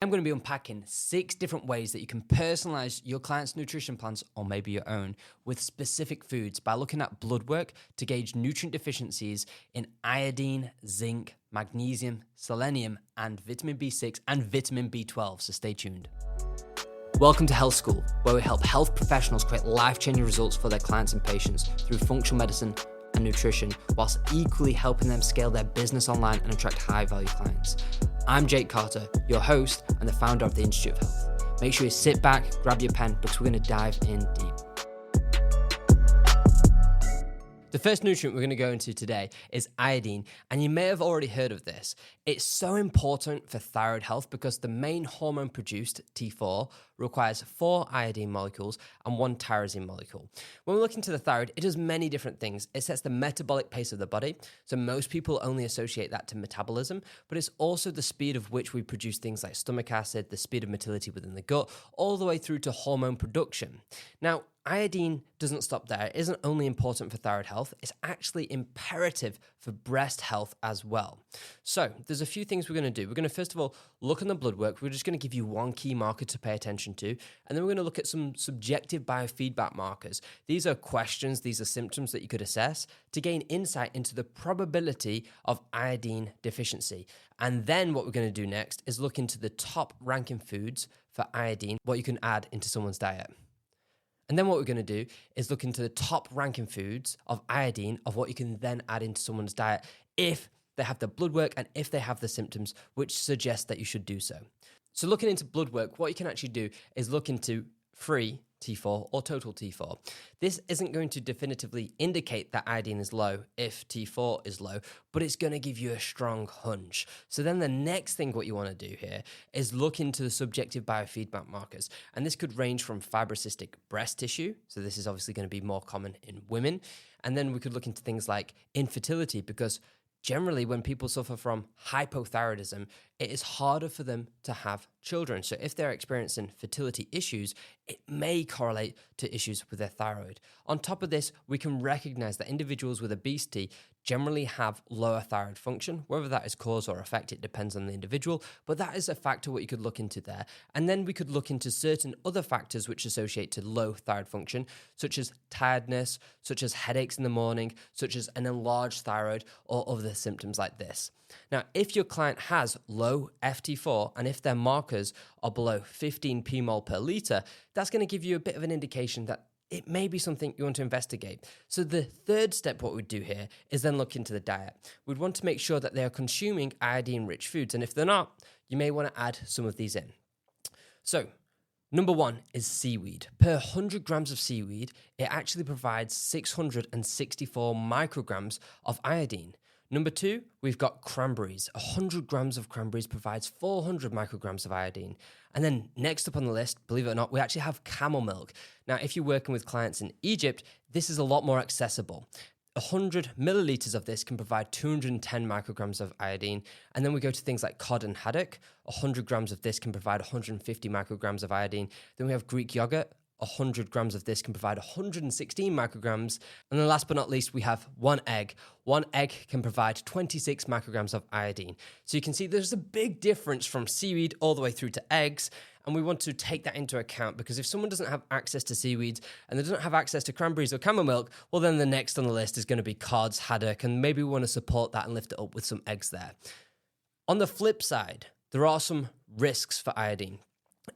I'm going to be unpacking 6 different ways that you can personalize your client's nutrition plans, or maybe your own, with specific foods by looking at blood work to gauge nutrient deficiencies in iodine, zinc, magnesium, selenium, and vitamin B6 and vitamin B12, so stay tuned. Welcome to Health School, where we help health professionals create life-changing results for their clients and patients through functional medicine and nutrition, whilst equally helping them scale their business online and attract high-value clients. I'm Jake Carter, your host and the founder of the Institute of Health. Make sure you sit back, grab your pen, because we're going to dive in deep. The first nutrient we're going to go into today is iodine, and you may have already heard of this. It's so important for thyroid health because the main hormone produced, T4, requires 4 iodine molecules and 1 tyrosine molecule. When we look into the thyroid, it does many different things. It sets the metabolic pace of the body, so most people only associate that to metabolism, but it's also the speed of which we produce things like stomach acid, the speed of motility within the gut, all the way through to hormone production. Now, iodine doesn't stop there. It isn't only important for thyroid health, it's actually imperative for breast health as well. So there's a few things we're going to do. We're going to first of all look on the blood work. We're just going to give you one key marker to pay attention to, and then we're going to look at some subjective biofeedback markers. These are questions, these are symptoms that you could assess to gain insight into the probability of iodine deficiency. And then what we're going to do next is look into the top ranking foods for iodine, what you can add into someone's diet. And then what we're going to do is look into the top ranking foods of iodine of what you can then add into someone's diet if they have the blood work and if they have the symptoms which suggest that you should do so. So looking into blood work, what you can actually do is look into free T4 or total T4. This isn't going to definitively indicate that iodine is low if T4 is low, but it's going to give you a strong hunch. So then the next thing what you want to do here is look into the subjective biofeedback markers. And this could range from fibrocystic breast tissue. So this is obviously going to be more common in women. And then we could look into things like infertility, because generally, when people suffer from hypothyroidism, it is harder for them to have children. So if they're experiencing fertility issues, it may correlate to issues with their thyroid. On top of this, we can recognize that individuals with obesity generally have lower thyroid function. Whether that is cause or effect, it depends on the individual, but that is a factor what you could look into there. And then we could look into certain other factors which associate to low thyroid function, such as tiredness, such as headaches in the morning, such as an enlarged thyroid, or other symptoms like this. Now, if your client has low FT4 and if their markers are below 15 pmol per litre, that's going to give you a bit of an indication that it may be something you want to investigate. So the third step, what we'd do here is then look into the diet. We'd want to make sure that they are consuming iodine-rich foods. And if they're not, you may want to add some of these in. So number 1 is seaweed. Per 100 grams of seaweed, it actually provides 664 micrograms of iodine. Number 2, we've got cranberries. 100 grams of cranberries provides 400 micrograms of iodine. And then next up on the list, believe it or not, we actually have camel milk. Now, if you're working with clients in Egypt, this is a lot more accessible. 100 milliliters of this can provide 210 micrograms of iodine. And then we go to things like cod and haddock. 100 grams of this can provide 150 micrograms of iodine. Then we have Greek yogurt. 100 grams of this can provide 116 micrograms. And then last but not least, we have 1 egg. 1 egg can provide 26 micrograms of iodine. So you can see there's a big difference from seaweed all the way through to eggs. And we want to take that into account, because if someone doesn't have access to seaweeds and they don't have access to cranberries or camel milk, well, then the next on the list is going to be cods, haddock, and maybe we want to support that and lift it up with some eggs there. On the flip side, there are some risks for iodine.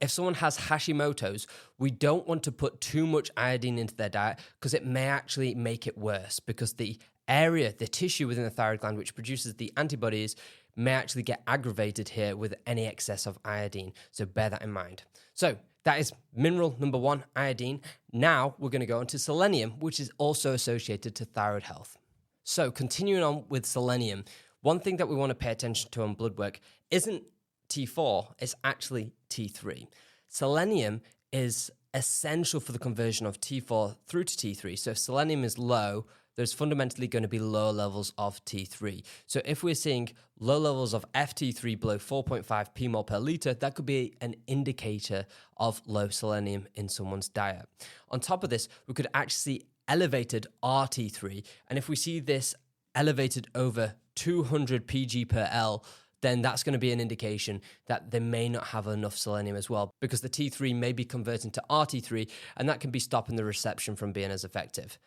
If someone has Hashimoto's, we don't want to put too much iodine into their diet, because it may actually make it worse, because the area, the tissue within the thyroid gland which produces the antibodies may actually get aggravated here with any excess of iodine. So bear that in mind. So that is mineral number 1, iodine. Now we're going to go on to selenium, which is also associated to thyroid health. So continuing on with selenium, one thing that we want to pay attention to on blood work isn't T4, it's actually T3. Selenium is essential for the conversion of T4 through to T3. So if selenium is low, there's fundamentally going to be low levels of T3. So if we're seeing low levels of FT3 below 4.5 pmol per litre, that could be an indicator of low selenium in someone's diet. On top of this, we could actually see elevated RT3. And if we see this elevated over 200 pg per L, then that's going to be an indication that they may not have enough selenium as well, because the T3 may be converting to RT3, and that can be stopping the reception from being as effective.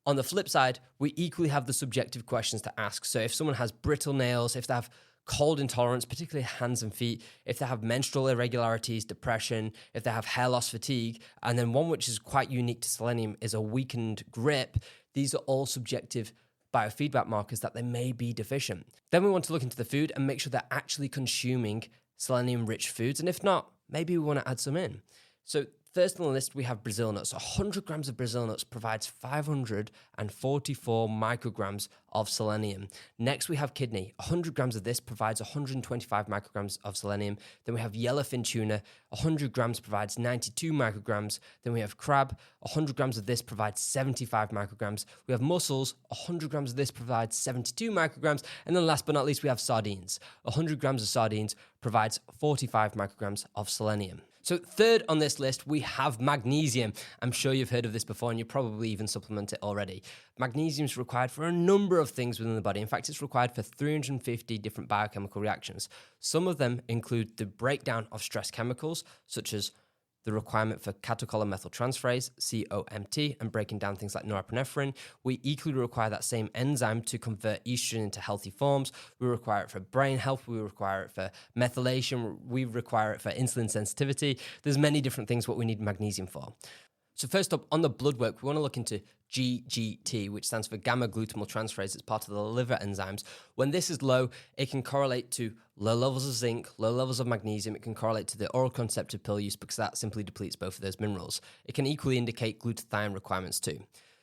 On the flip side, we equally have the subjective questions to ask. So if someone has brittle nails, if they have cold intolerance, particularly hands and feet, if they have menstrual irregularities, depression, if they have hair loss, fatigue, and then one which is quite unique to selenium is a weakened grip, these are all subjective biofeedback markers that they may be deficient. Then we want to look into the food and make sure they're actually consuming selenium-rich foods, and if not, maybe we want to add some in. So first on the list, we have Brazil nuts. 100 grams of Brazil nuts provides 544 micrograms of selenium. Next, we have kidney. 100 grams of this provides 125 micrograms of selenium. Then we have yellowfin tuna. 100 grams provides 92 micrograms. Then we have crab. 100 grams of this provides 75 micrograms. We have mussels. 100 grams of this provides 72 micrograms. And then last but not least, we have sardines. 100 grams of sardines provides 45 micrograms of selenium. So third on this list, we have magnesium. I'm sure you've heard of this before and you probably even supplement it already. Magnesium is required for a number of things within the body. In fact, it's required for 350 different biochemical reactions. Some of them include the breakdown of stress chemicals, such as the requirement for catechol-methyltransferase, COMT, and breaking down things like norepinephrine. We equally require that same enzyme to convert estrogen into healthy forms. We require it for brain health. We require it for methylation. We require it for insulin sensitivity. There's many different things what we need magnesium for. So first up, on the blood work, we want to look into GGT, which stands for gamma-glutamyl transferase. It's part of the liver enzymes. When this is low, it can correlate to low levels of zinc, low levels of magnesium. It can correlate to the oral contraceptive pill use because that simply depletes both of those minerals. It can equally indicate glutathione requirements too.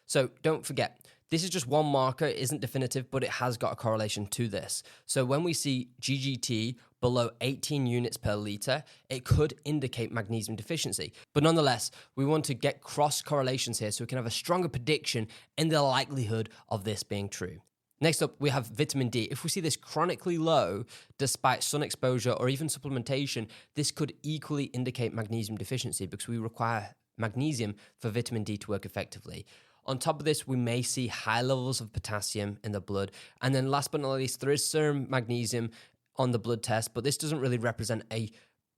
So don't forget, this is just one marker. It isn't definitive, but it has got a correlation to this. So when we see GGT below 18 units per litre, it could indicate magnesium deficiency. But nonetheless, we want to get cross correlations here so we can have a stronger prediction in the likelihood of this being true. Next up, we have vitamin D. If we see this chronically low, despite sun exposure or even supplementation, this could equally indicate magnesium deficiency because we require magnesium for vitamin D to work effectively. On top of this, we may see high levels of potassium in the blood. And then last but not least, there is serum magnesium on the blood test, but this doesn't really represent a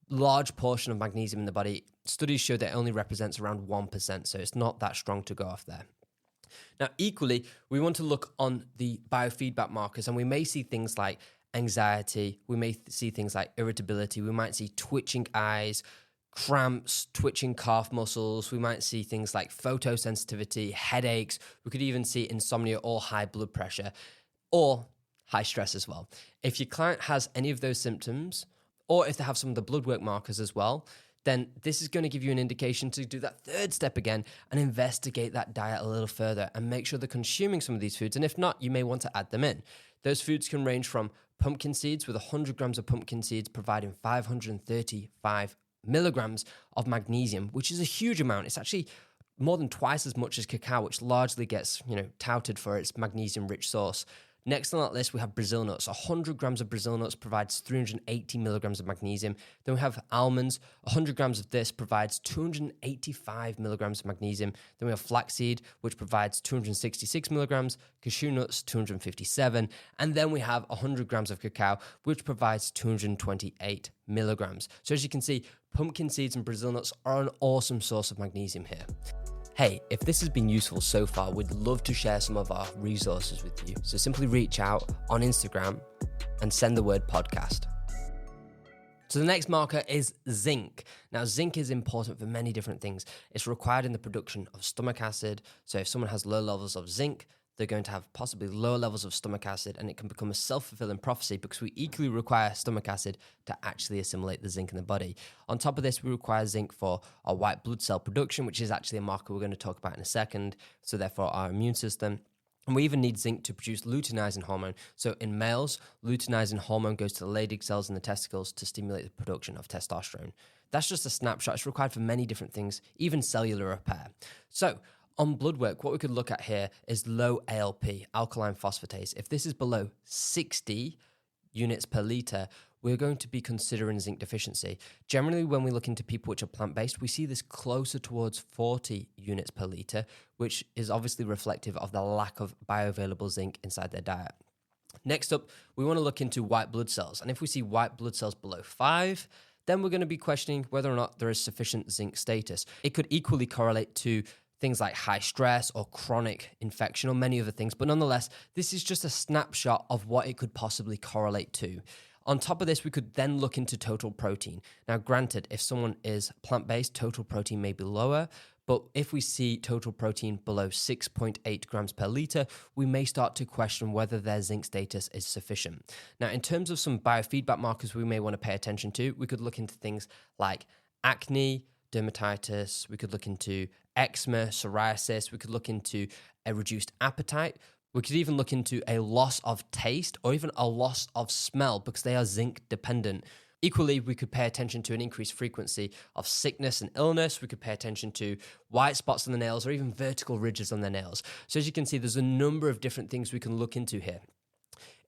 large portion of magnesium in the body. Studies show that it only represents around 1%, so it's not that strong to go off there. Now, equally, we want to look on the biofeedback markers, and we may see things like anxiety, we may see things like irritability, we might see twitching eyes, cramps, twitching calf muscles. We might see things like photosensitivity, headaches. We could even see insomnia or high blood pressure or high stress as well. If your client has any of those symptoms, or if they have some of the blood work markers as well, then this is going to give you an indication to do that third step again and investigate that diet a little further and make sure they're consuming some of these foods. And if not, you may want to add them in. Those foods can range from pumpkin seeds, with 100 grams of pumpkin seeds providing 535 milligrams of magnesium, which is a huge amount. It's actually more than twice as much as cacao, which largely gets, touted for its magnesium-rich source. Next on that list, we have Brazil nuts. 100 grams of Brazil nuts provides 380 milligrams of magnesium. Then we have almonds. 100 grams of this provides 285 milligrams of magnesium. Then we have flaxseed, which provides 266 milligrams. Cashew nuts, 257. And then we have 100 grams of cacao, which provides 228 milligrams. So as you can see, pumpkin seeds and Brazil nuts are an awesome source of magnesium here. Hey, if this has been useful so far, we'd love to share some of our resources with you. So simply reach out on Instagram and send the word podcast. So the next marker is zinc. Now, zinc is important for many different things. It's required in the production of stomach acid. So if someone has low levels of zinc, they're going to have possibly lower levels of stomach acid, and it can become a self-fulfilling prophecy because we equally require stomach acid to actually assimilate the zinc in the body. On top of this, we require zinc for our white blood cell production, which is actually a marker we're going to talk about in a second, so therefore our immune system. And we even need zinc to produce luteinizing hormone. So in males, luteinizing hormone goes to the Leydig cells in the testicles to stimulate the production of testosterone. That's just a snapshot. It's required for many different things, even cellular repair. So on blood work, what we could look at here is low ALP, alkaline phosphatase. If this is below 60 units per litre, we're going to be considering zinc deficiency. Generally, when we look into people which are plant-based, we see this closer towards 40 units per litre, which is obviously reflective of the lack of bioavailable zinc inside their diet. Next up, we want to look into white blood cells. And if we see white blood cells below 5, then we're going to be questioning whether or not there is sufficient zinc status. It could equally correlate to things like high stress or chronic infection or many other things. But nonetheless, this is just a snapshot of what it could possibly correlate to. On top of this, we could then look into total protein. Now, granted, if someone is plant-based, total protein may be lower, but if we see total protein below 6.8 grams per litre, we may start to question whether their zinc status is sufficient. Now, in terms of some biofeedback markers we may want to pay attention to, we could look into things like acne, dermatitis, we could look into eczema, psoriasis, we could look into a reduced appetite. We could even look into a loss of taste or even a loss of smell because they are zinc dependent. Equally, we could pay attention to an increased frequency of sickness and illness. We could pay attention to white spots on the nails or even vertical ridges on the nails. So as you can see, there's a number of different things we can look into here.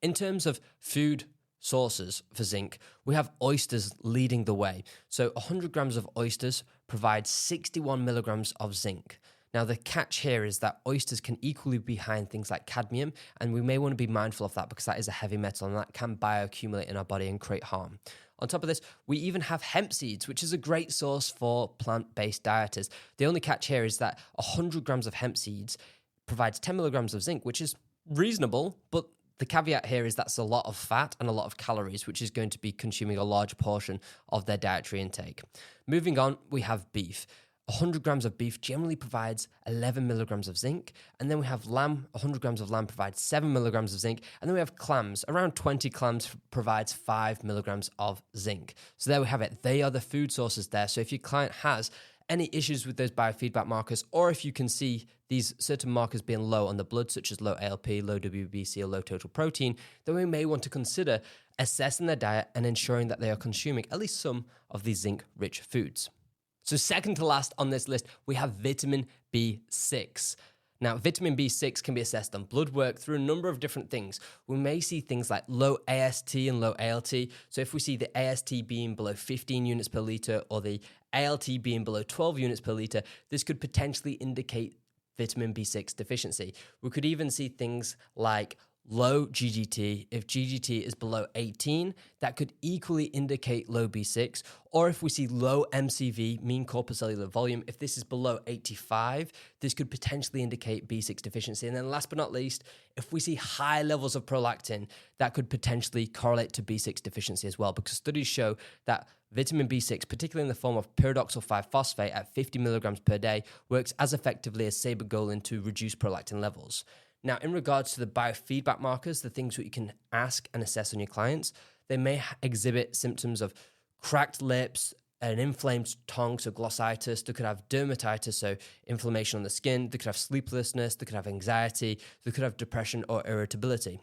In terms of food sources for zinc, we have oysters leading the way. So 100 grams of oysters provide 61 milligrams of zinc. Now, the catch here is that oysters can equally be high in things like cadmium, and we may want to be mindful of that because that is a heavy metal and that can bioaccumulate in our body and create harm. On top of this, we even have hemp seeds, which is a great source for plant-based dieters. The only catch here is that 100 grams of hemp seeds provides 10 milligrams of zinc, which is reasonable, but the caveat here is that's a lot of fat and a lot of calories, which is going to be consuming a large portion of their dietary intake. Moving on, we have beef. 100 grams of beef generally provides 11 milligrams of zinc. And then we have lamb. 100 grams of lamb provides 7 milligrams of zinc. And then we have clams. Around 20 clams provides 5 milligrams of zinc. So there we have it. They are the food sources there. So if your client has any issues with those biofeedback markers, or if you can see these certain markers being low on the blood, such as low ALP, low WBC, or low total protein, then we may want to consider assessing their diet and ensuring that they are consuming at least some of these zinc-rich foods. So second to last on this list, we have vitamin B6. Now, vitamin B6 can be assessed on blood work through a number of different things. We may see things like low AST and low ALT. So if we see the AST being below 15 units per litre or the ALT being below 12 units per litre, this could potentially indicate vitamin B6 deficiency. We could even see things like low GGT. If GGT is below 18, that could equally indicate low B6. Or if we see low MCV, mean corpuscular volume, if this is below 85, this could potentially indicate B6 deficiency. And then last but not least, if we see high levels of prolactin, that could potentially correlate to B6 deficiency as well, because studies show that vitamin B6, particularly in the form of pyridoxal 5-phosphate at 50 milligrams per day, works as effectively as sabagolin to reduce prolactin levels. Now, in regards to the biofeedback markers, the things that you can ask and assess on your clients, they may exhibit symptoms of cracked lips, an inflamed tongue, so glossitis. They could have dermatitis, so inflammation on the skin. They could have sleeplessness. They could have anxiety. They could have depression or irritability.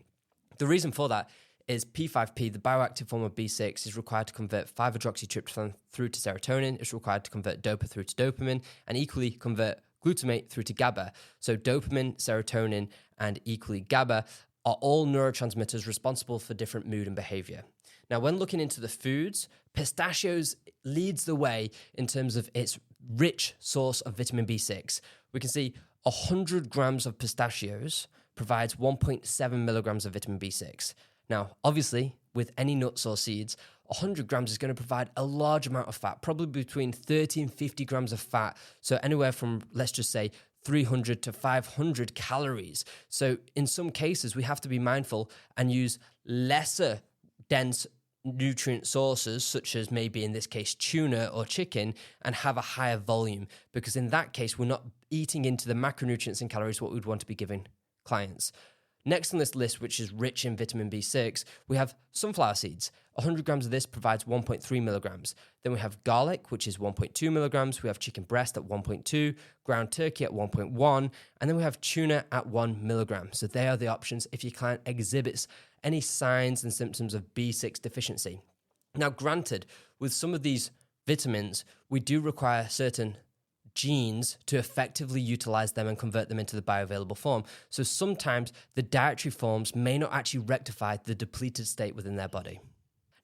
The reason for that is P5P, the bioactive form of B6, is required to convert 5-hydroxytryptophan through to serotonin. It's required to convert DOPA through to dopamine, and equally convert glutamate through to GABA. So dopamine, serotonin, and equally GABA are all neurotransmitters responsible for different mood and behavior. Now, when looking into the foods, pistachios leads the way in terms of its rich source of vitamin B6. We can see 100 grams of pistachios provides 1.7 milligrams of vitamin B6. Now, obviously, with any nuts or seeds, 100 grams is going to provide a large amount of fat, probably between 30 and 50 grams of fat. So anywhere from, let's just say, 300 to 500 calories. So in some cases, we have to be mindful and use lesser dense nutrient sources, such as maybe in this case tuna or chicken, and have a higher volume, because in that case, we're not eating into the macronutrients and calories what we'd want to be giving clients. Next on this list, which is rich in vitamin B6, we have sunflower seeds. 100 grams of this provides 1.3 milligrams. Then we have garlic, which is 1.2 milligrams. We have chicken breast at 1.2, ground turkey at 1.1, and then we have tuna at 1 milligram. So they are the options if your client exhibits any signs and symptoms of B6 deficiency. Now, granted, with some of these vitamins, we do require certain genes to effectively utilize them and convert them into the bioavailable form. So sometimes the dietary forms may not actually rectify the depleted state within their body.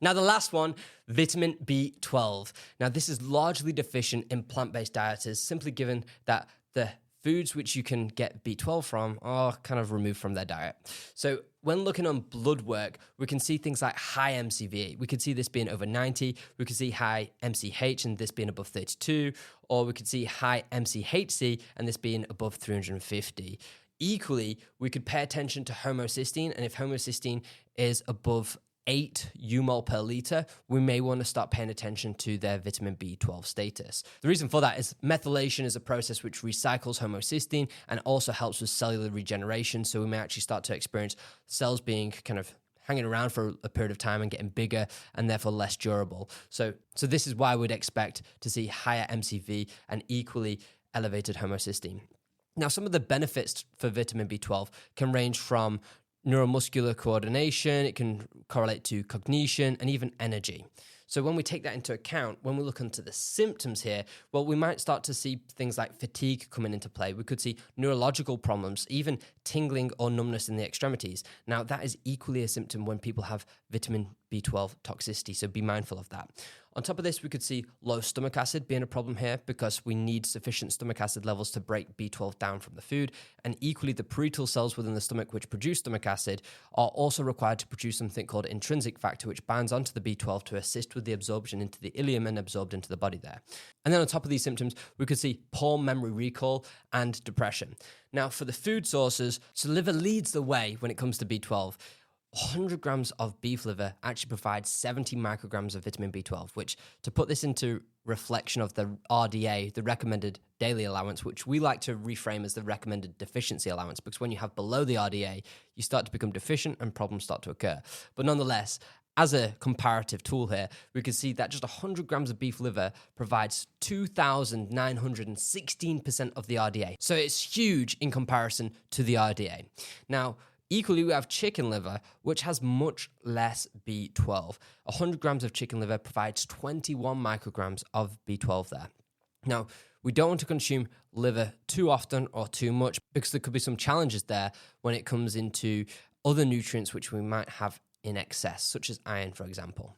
Now, the last one, vitamin B12. Now, this is largely deficient in plant-based dieters, simply given that the foods which you can get B12 from are kind of removed from their diet. So when looking on blood work, we can see things like high MCV. We could see this being over 90. We could see high MCH and this being above 32. Or we could see high MCHC and this being above 350. Equally, we could pay attention to homocysteine. And if homocysteine is above 8 umol per liter, we may want to start paying attention to their vitamin B12 status. The reason for that is methylation is a process which recycles homocysteine and also helps with cellular regeneration. So we may actually start to experience cells being kind of hanging around for a period of time and getting bigger and therefore less durable. So this is why we'd expect to see higher MCV and equally elevated homocysteine. Now, some of the benefits for vitamin B12 can range from neuromuscular coordination, it can correlate to cognition and even energy. So when we take that into account, when we look into the symptoms here, well, we might start to see things like fatigue coming into play. We could see neurological problems, even tingling or numbness in the extremities. Now, that is equally a symptom when people have vitamin B12 toxicity, so be mindful of that. On top of this, we could see low stomach acid being a problem here because we need sufficient stomach acid levels to break B12 down from the food. And equally, the parietal cells within the stomach which produce stomach acid are also required to produce something called intrinsic factor, which binds onto the B12 to assist with the absorption into the ileum and absorbed into the body there. And then on top of these symptoms, we could see poor memory recall and depression. Now, for the food sources, so liver leads the way when it comes to B12. 100 grams of beef liver actually provides 70 micrograms of vitamin B12, which, to put this into reflection of the RDA, the recommended daily allowance, which we like to reframe as the recommended deficiency allowance, because when you have below the RDA, you start to become deficient and problems start to occur. But nonetheless, as a comparative tool here, we can see that just 100 grams of beef liver provides 2,916% of the RDA. So it's huge in comparison to the RDA. Now, equally, we have chicken liver, which has much less B12. 100 grams of chicken liver provides 21 micrograms of B12 there. Now, we don't want to consume liver too often or too much because there could be some challenges there when it comes into other nutrients which we might have in excess, such as iron, for example.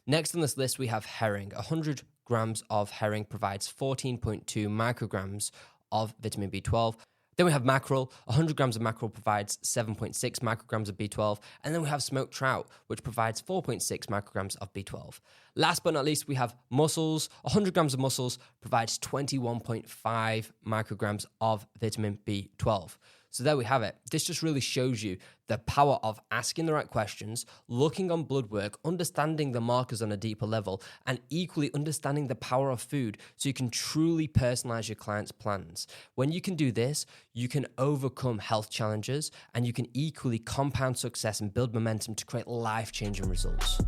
Next on this list, we have herring. 100 grams of herring provides 14.2 micrograms of vitamin B12. Then we have mackerel. 100 grams of mackerel provides 7.6 micrograms of B12. And then we have smoked trout, which provides 4.6 micrograms of B12. Last but not least, we have mussels. 100 grams of mussels provides 21.5 micrograms of vitamin B12. So there we have it. This just really shows you the power of asking the right questions, looking on blood work, understanding the markers on a deeper level, and equally understanding the power of food so you can truly personalize your clients' plans. When you can do this, you can overcome health challenges and you can equally compound success and build momentum to create life-changing results.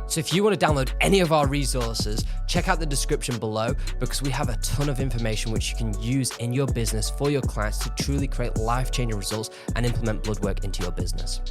So if you want to download any of our resources, check out the description below because we have a ton of information which you can use in your business for your clients to truly create life-changing results and implement blood work into your business.